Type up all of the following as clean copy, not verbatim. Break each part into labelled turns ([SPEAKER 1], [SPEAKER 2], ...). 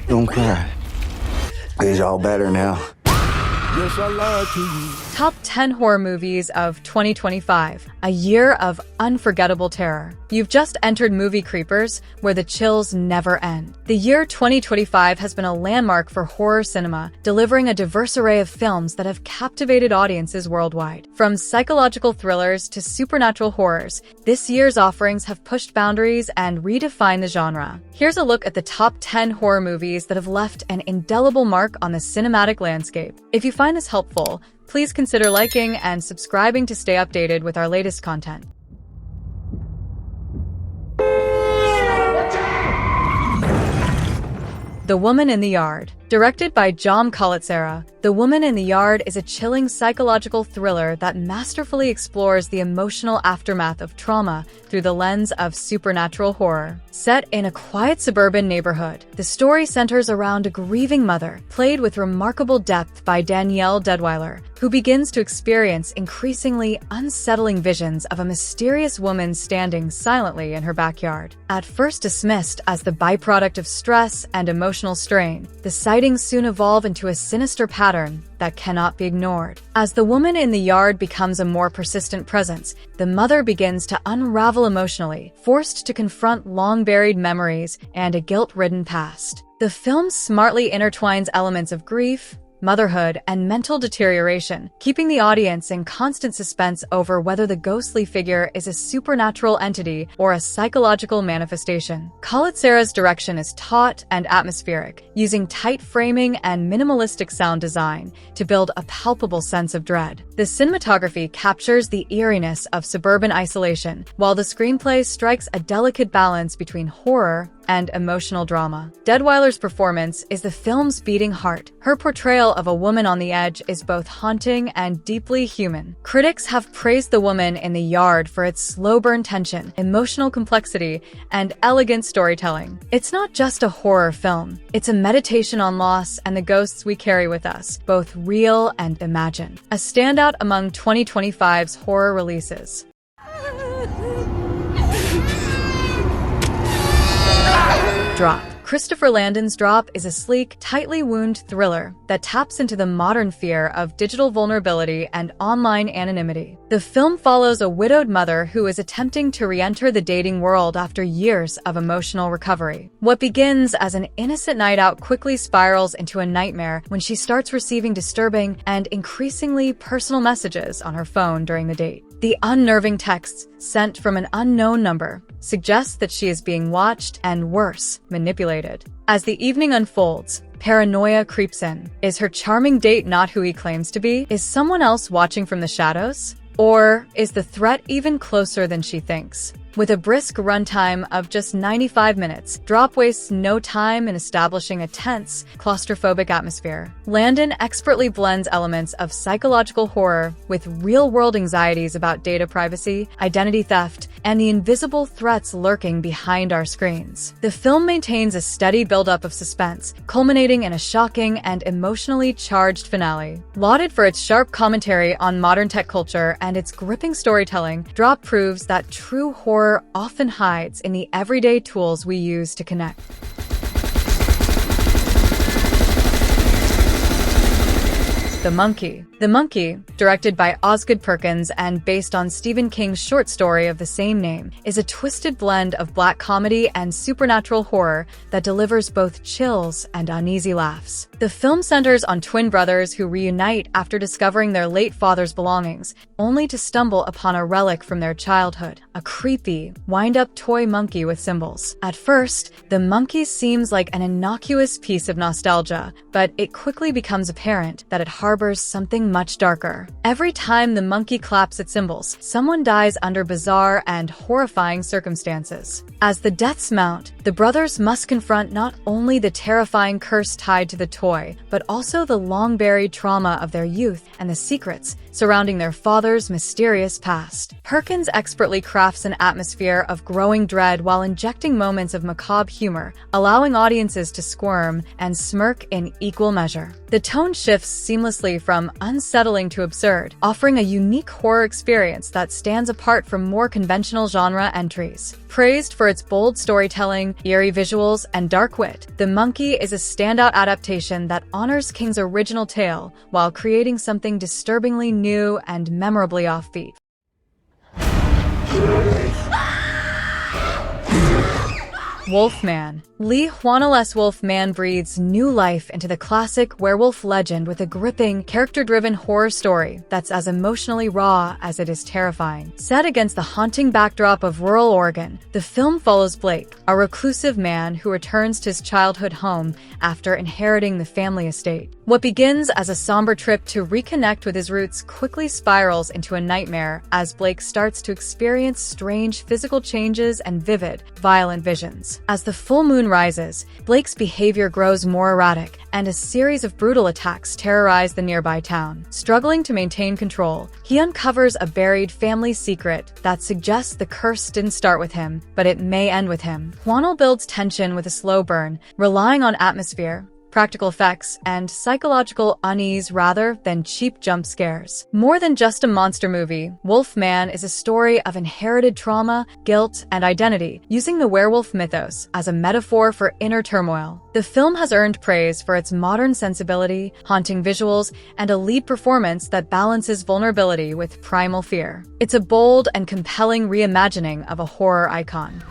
[SPEAKER 1] Don't cry. It's all better now.
[SPEAKER 2] Yes, I lied to you.
[SPEAKER 3] Top 10 horror movies of 2025, a year of unforgettable terror. You've just entered Movie Creepers, where the chills never end. The year 2025 has been a landmark for horror cinema, delivering a diverse array of films that have captivated audiences worldwide. From psychological thrillers to supernatural horrors, this year's offerings have pushed boundaries and redefined the genre. Here's a look at the top 10 horror movies that have left an indelible mark on the cinematic landscape. If you find this helpful, please consider liking and subscribing to stay updated with our latest content. The Woman in the Yard. Directed by John Collazzera, The Woman in the Yard is a chilling psychological thriller that masterfully explores the emotional aftermath of trauma through the lens of supernatural horror. Set in a quiet suburban neighborhood, the story centers around a grieving mother, played with remarkable depth by Danielle Deadwyler, who begins to experience increasingly unsettling visions of a mysterious woman standing silently in her backyard. At first dismissed as the byproduct of stress and emotional strain, the sightings soon evolve into a sinister pattern that cannot be ignored. As the woman in the yard becomes a more persistent presence, the mother begins to unravel emotionally, forced to confront long-buried memories and a guilt-ridden past. The film smartly intertwines elements of grief, motherhood, and mental deterioration, keeping the audience in constant suspense over whether the ghostly figure is a supernatural entity or a psychological manifestation. Collazzera's direction is taut and atmospheric, using tight framing and minimalistic sound design to build a palpable sense of dread. The cinematography captures the eeriness of suburban isolation, while the screenplay strikes a delicate balance between horror and emotional drama. Deadwyler's performance is the film's beating heart. Her portrayal of a woman on the edge is both haunting and deeply human. Critics have praised The Woman in the Yard for its slow-burn tension, emotional complexity, and elegant storytelling. It's not just a horror film. It's a meditation on loss and the ghosts we carry with us, both real and imagined. A standout among 2025's horror releases. Drop. Christopher Landon's Drop is a sleek, tightly wound thriller that taps into the modern fear of digital vulnerability and online anonymity. The film follows a widowed mother who is attempting to re-enter the dating world after years of emotional recovery. What begins as an innocent night out quickly spirals into a nightmare when she starts receiving disturbing and increasingly personal messages on her phone during the date. The unnerving texts sent from an unknown number suggest that she is being watched and, worse, manipulated. As the evening unfolds, paranoia creeps in. Is her charming date not who he claims to be? Is someone else watching from the shadows? Or is the threat even closer than she thinks? With a brisk runtime of just 95 minutes, Drop wastes no time in establishing a tense, claustrophobic atmosphere. Landon expertly blends elements of psychological horror with real-world anxieties about data privacy, identity theft, and the invisible threats lurking behind our screens. The film maintains a steady buildup of suspense, culminating in a shocking and emotionally charged finale. Lauded for its sharp commentary on modern tech culture and its gripping storytelling, Drop proves that true horror often hides in the everyday tools we use to connect. The Monkey. The Monkey, directed by Osgood Perkins and based on Stephen King's short story of the same name, is a twisted blend of black comedy and supernatural horror that delivers both chills and uneasy laughs. The film centers on twin brothers who reunite after discovering their late father's belongings, only to stumble upon a relic from their childhood, a creepy, wind-up toy monkey with symbols. At first, the monkey seems like an innocuous piece of nostalgia, but it quickly becomes apparent that it harbors something much darker. Every time the monkey claps at symbols, someone dies under bizarre and horrifying circumstances. As the deaths mount, the brothers must confront not only the terrifying curse tied to the toy, but also the long-buried trauma of their youth and the secrets surrounding their father's mysterious past. Perkins expertly crafts an atmosphere of growing dread while injecting moments of macabre humor, allowing audiences to squirm and smirk in equal measure. The tone shifts seamlessly from unsettling to absurd, offering a unique horror experience that stands apart from more conventional genre entries. Praised for its bold storytelling, eerie visuals, and dark wit, The Monkey is a standout adaptation that honors King's original tale while creating something disturbingly new and memorably offbeat. Wolfman. Lee Juanales' Wolfman breathes new life into the classic werewolf legend with a gripping, character-driven horror story that's as emotionally raw as it is terrifying. Set against the haunting backdrop of rural Oregon, the film follows Blake, a reclusive man who returns to his childhood home after inheriting the family estate. What begins as a somber trip to reconnect with his roots quickly spirals into a nightmare as Blake starts to experience strange physical changes and vivid, violent visions. As the full moon rises, Blake's behavior grows more erratic, and a series of brutal attacks terrorize the nearby town. Struggling to maintain control, he uncovers a buried family secret that suggests the curse didn't start with him, but it may end with him. Juanal builds tension with a slow burn, relying on atmosphere, practical effects, and psychological unease rather than cheap jump scares. More than just a monster movie, Wolfman is a story of inherited trauma, guilt, and identity, using the werewolf mythos as a metaphor for inner turmoil. The film has earned praise for its modern sensibility, haunting visuals, and a lead performance that balances vulnerability with primal fear. It's a bold and compelling reimagining of a horror icon.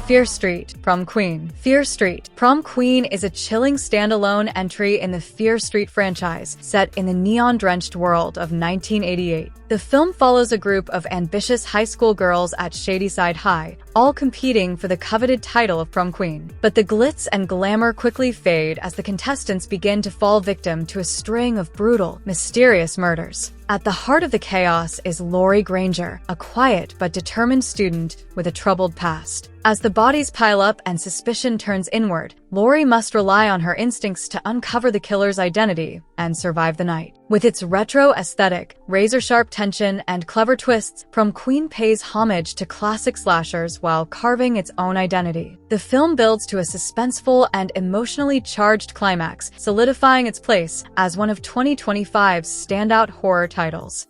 [SPEAKER 3] Fear Street, Prom Queen. Fear Street, Prom Queen is a chilling standalone entry in the Fear Street franchise, set in the neon-drenched world of 1988. The film follows a group of ambitious high school girls at Shadyside High, all competing for the coveted title of Prom Queen. But the glitz and glamour quickly fade as the contestants begin to fall victim to a string of brutal, mysterious murders. At the heart of the chaos is Lori Granger, a quiet but determined student with a troubled past. As the bodies pile up and suspicion turns inward, Lori must rely on her instincts to uncover the killer's identity and survive the night. With its retro aesthetic, razor-sharp tension, and clever twists, Prom Queen pays homage to classic slashers while carving its own identity. The film builds to a suspenseful and emotionally charged climax, solidifying its place as one of 2025's standout horror titles.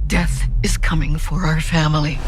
[SPEAKER 4] Death is coming for our family.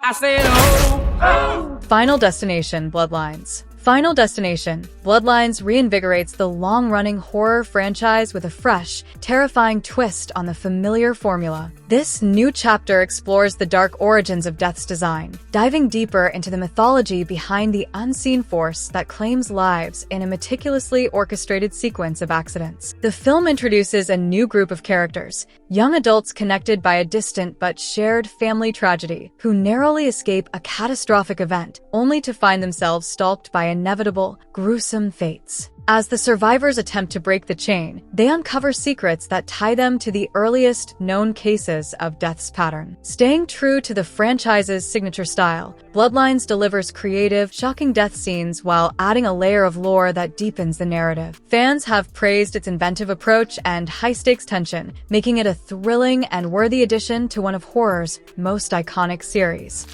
[SPEAKER 2] I said, oh, oh.
[SPEAKER 3] Final Destination Bloodlines. Final Destination Bloodlines reinvigorates the long-running horror franchise with a fresh, terrifying twist on the familiar formula. This new chapter explores the dark origins of Death's design, diving deeper into the mythology behind the unseen force that claims lives in a meticulously orchestrated sequence of accidents. The film introduces a new group of characters, young adults connected by a distant but shared family tragedy, who narrowly escape a catastrophic event, only to find themselves stalked by inevitable, gruesome fates. As the survivors attempt to break the chain, they uncover secrets that tie them to the earliest known cases of Death's pattern. Staying true to the franchise's signature style, Bloodlines delivers creative, shocking death scenes while adding a layer of lore that deepens the narrative. Fans have praised its inventive approach and high-stakes tension, making it a thrilling and worthy addition to one of horror's most iconic series.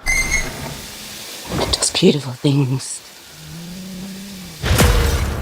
[SPEAKER 4] It does beautiful things.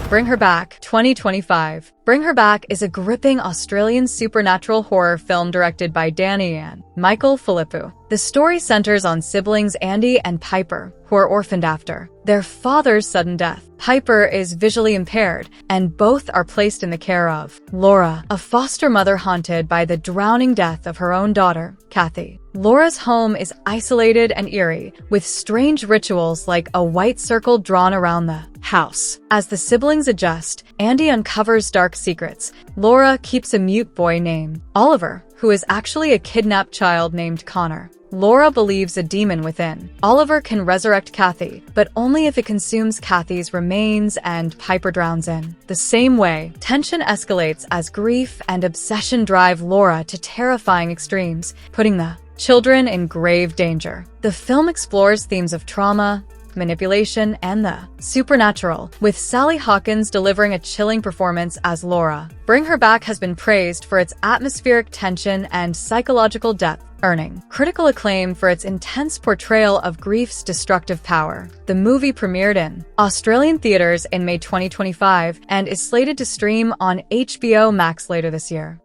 [SPEAKER 3] Bring Her Back, 2025. Bring Her Back is a gripping Australian supernatural horror film directed by Danny and Michael Philippou. The story centers on siblings Andy and Piper, who are orphaned after their father's sudden death. Piper is visually impaired, and both are placed in the care of Laura, a foster mother haunted by the drowning death of her own daughter, Kathy. Laura's home is isolated and eerie, with strange rituals like a white circle drawn around the house. As the siblings adjust, Andy uncovers dark secrets. Laura keeps a mute boy named Oliver, who is actually a kidnapped child named Connor. Laura believes a demon within. Oliver can resurrect Kathy, but only if it consumes Kathy's remains and Piper drowns in. The same way, tension escalates as grief and obsession drive Laura to terrifying extremes, putting the children in grave danger. The film explores themes of trauma, manipulation, and the supernatural, with Sally Hawkins delivering a chilling performance as Laura. Bring Her Back has been praised for its atmospheric tension and psychological depth, earning critical acclaim for its intense portrayal of grief's destructive power. The movie premiered in Australian theaters in May 2025 and is slated to stream on HBO Max later this year.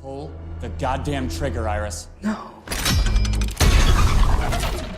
[SPEAKER 5] Pull the goddamn trigger, Iris.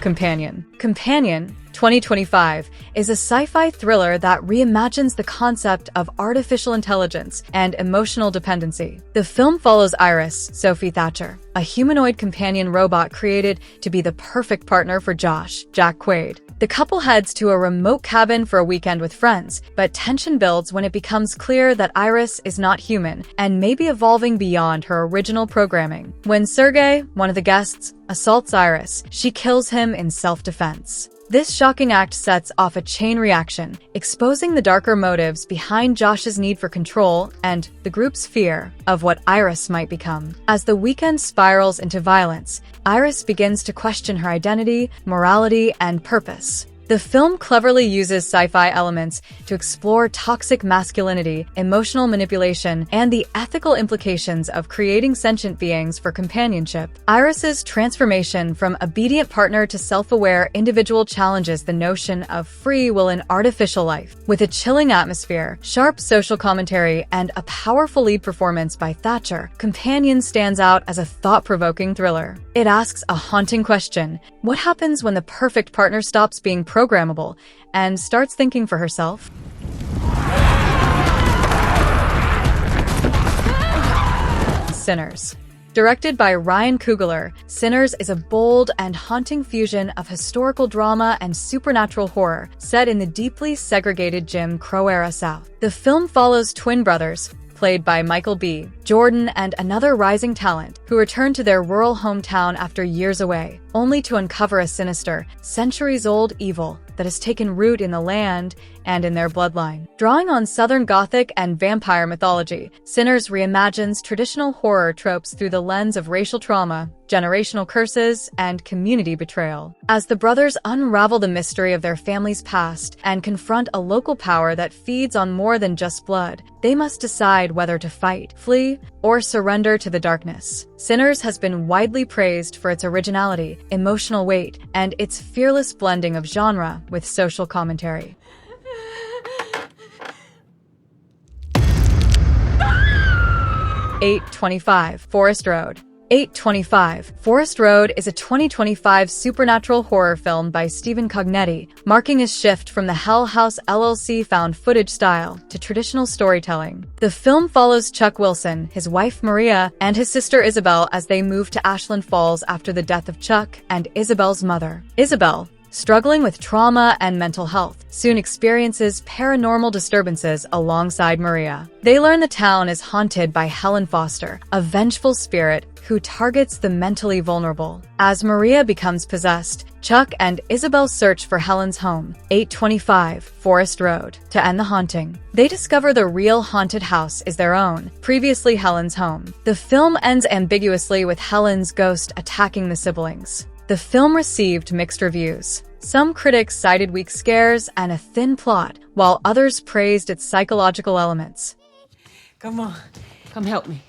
[SPEAKER 3] Companion. Companion, 2025, is a sci-fi thriller that reimagines the concept of artificial intelligence and emotional dependency. The film follows Iris, Sophie Thatcher, a humanoid companion robot created to be the perfect partner for Josh, Jack Quaid. The couple heads to a remote cabin for a weekend with friends, but tension builds when it becomes clear that Iris is not human and may be evolving beyond her original programming. When Sergey, one of the guests, assaults Iris, she kills him in self-defense. This shocking act sets off a chain reaction, exposing the darker motives behind Josh's need for control and the group's fear of what Iris might become. As the weekend spirals into violence, Iris begins to question her identity, morality, and purpose. The film cleverly uses sci-fi elements to explore toxic masculinity, emotional manipulation, and the ethical implications of creating sentient beings for companionship. Iris's transformation from obedient partner to self-aware individual challenges the notion of free will in artificial life. With a chilling atmosphere, sharp social commentary, and a powerful lead performance by Thatcher, Companion stands out as a thought-provoking thriller. It asks a haunting question: what happens when the perfect partner stops being programmable and starts thinking for herself? Sinners. Directed by Ryan Coogler, Sinners is a bold and haunting fusion of historical drama and supernatural horror set in the deeply segregated Jim Crow-era South. The film follows twin brothers, played by Michael B. Jordan and another rising talent, who return to their rural hometown after years away, only to uncover a sinister, centuries-old evil that has taken root in the land and in their bloodline. Drawing on Southern Gothic and vampire mythology, Sinners reimagines traditional horror tropes through the lens of racial trauma, generational curses, and community betrayal. As the brothers unravel the mystery of their family's past and confront a local power that feeds on more than just blood, they must decide whether to fight, flee, or surrender to the darkness. Sinners has been widely praised for its originality, emotional weight, and its fearless blending of genre with social commentary. (825) Forest Road. 825 Forest Road is a 2025 supernatural horror film by Stephen Cognetti, marking a shift from the Hell House LLC found footage style to traditional storytelling. The film follows Chuck Wilson, his wife Maria, and his sister Isabel as they move to Ashland Falls after the death of Chuck and Isabel's mother. Isabel, struggling with trauma and mental health, soon experiences paranormal disturbances alongside Maria. They learn the town is haunted by Helen Foster, a vengeful spirit who targets the mentally vulnerable. As Maria becomes possessed, Chuck and Isabel search for Helen's home, 825 Forest Road, to end the haunting. They discover the real haunted house is their own, previously Helen's home. The film ends ambiguously with Helen's ghost attacking the siblings. The film received mixed reviews. Some critics cited weak scares and a thin plot, while others praised its psychological elements.
[SPEAKER 2] Come on, come help me.